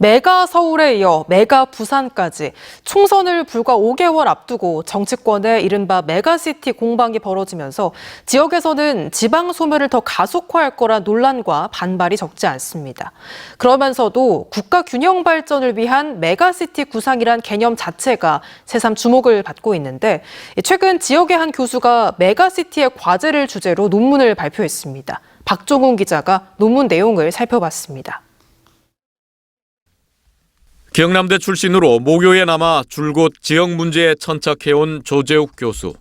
메가 서울에 이어 메가 부산까지 총선을 불과 5개월 앞두고 정치권의 이른바 메가시티 공방이 벌어지면서 지역에서는 지방 소멸을 더 가속화할 거란 논란과 반발이 적지 않습니다. 그러면서도 국가 균형 발전을 위한 메가시티 구상이란 개념 자체가 새삼 주목을 받고 있는데 최근 지역의 한 교수가 메가시티의 과제를 주제로 논문을 발표했습니다. 박종훈 기자가 논문 내용을 살펴봤습니다. 경남대 출신으로 모교에 남아 줄곧 지역 문제에 천착해온 조재욱 교수.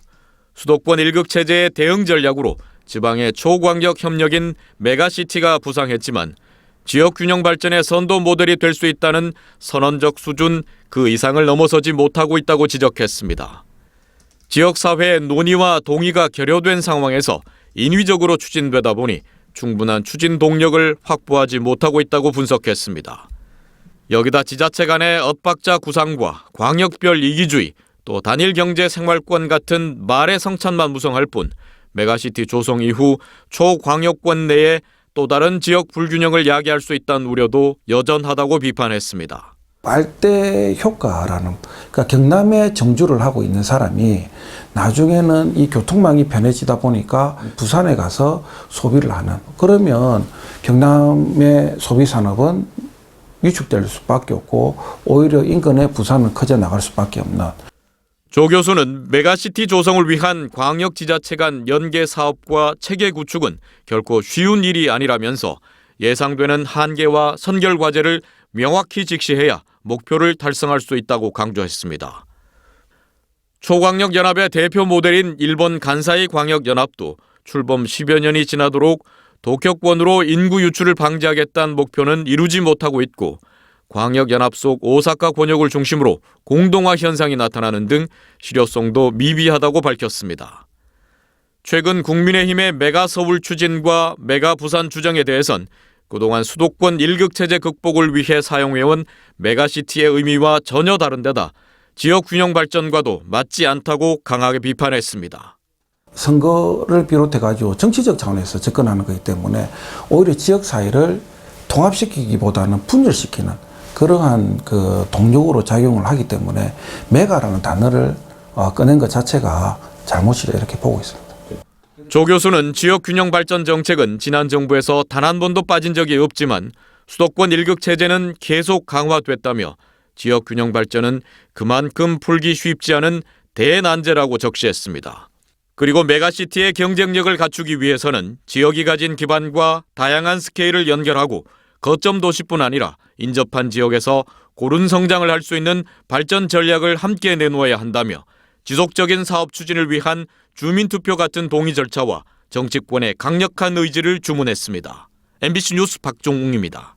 수도권 1극 체제의 대응 전략으로 지방의 초광역 협력인 메가시티가 부상했지만 지역 균형 발전의 선도 모델이 될 수 있다는 선언적 수준 그 이상을 넘어서지 못하고 있다고 지적했습니다. 지역사회의 논의와 동의가 결여된 상황에서 인위적으로 추진되다 보니 충분한 추진 동력을 확보하지 못하고 있다고 분석했습니다. 여기다 지자체 간의 엇박자 구상과 광역별 이기주의, 또 단일 경제 생활권 같은 말의 성찬만 무성할 뿐 메가시티 조성 이후 초광역권 내에 또 다른 지역 불균형을 야기할 수 있다는 우려도 여전하다고 비판했습니다. 빨대 효과라는, 그러니까 경남에 정주를 하고 있는 사람이 나중에는 이 교통망이 편해지다 보니까 부산에 가서 소비를 하는, 그러면 경남의 소비 산업은 위축될 수밖에 없고 오히려 인근의 부산은 커져 나갈 수밖에 없는. 조 교수는 메가시티 조성을 위한 광역지자체 간 연계 사업과 체계 구축은 결코 쉬운 일이 아니라면서 예상되는 한계와 선결 과제를 명확히 직시해야 목표를 달성할 수 있다고 강조했습니다. 초광역연합의 대표 모델인 일본 간사이 광역연합도 출범 10여 년이 지나도록 도쿄권으로 인구 유출을 방지하겠다는 목표는 이루지 못하고 있고 광역연합 속 오사카 권역을 중심으로 공동화 현상이 나타나는 등 실효성도 미비하다고 밝혔습니다. 최근 국민의힘의 메가서울 추진과 메가부산 주장에 대해선 그동안 수도권 1극 체제 극복을 위해 사용해온 메가시티의 의미와 전혀 다른 데다 지역 균형 발전과도 맞지 않다고 강하게 비판했습니다. 선거를 비롯해가지고 정치적 차원에서 접근하는 거기 때문에 오히려 지역사회를 통합시키기보다는 분열시키는 그러한 그 동력으로 작용을 하기 때문에 메가라는 단어를 꺼낸 것 자체가 잘못이다 이렇게 보고 있습니다. 조 교수는 지역 균형 발전 정책은 지난 정부에서 단 한 번도 빠진 적이 없지만 수도권 1극 체제는 계속 강화됐다며 지역 균형 발전은 그만큼 풀기 쉽지 않은 대난제라고 적시했습니다. 그리고 메가시티의 경쟁력을 갖추기 위해서는 지역이 가진 기반과 다양한 스케일을 연결하고 거점 도시뿐 아니라 인접한 지역에서 고른 성장을 할 수 있는 발전 전략을 함께 내놓아야 한다며 지속적인 사업 추진을 위한 주민투표 같은 동의 절차와 정치권의 강력한 의지를 주문했습니다. MBC 뉴스 박종웅입니다.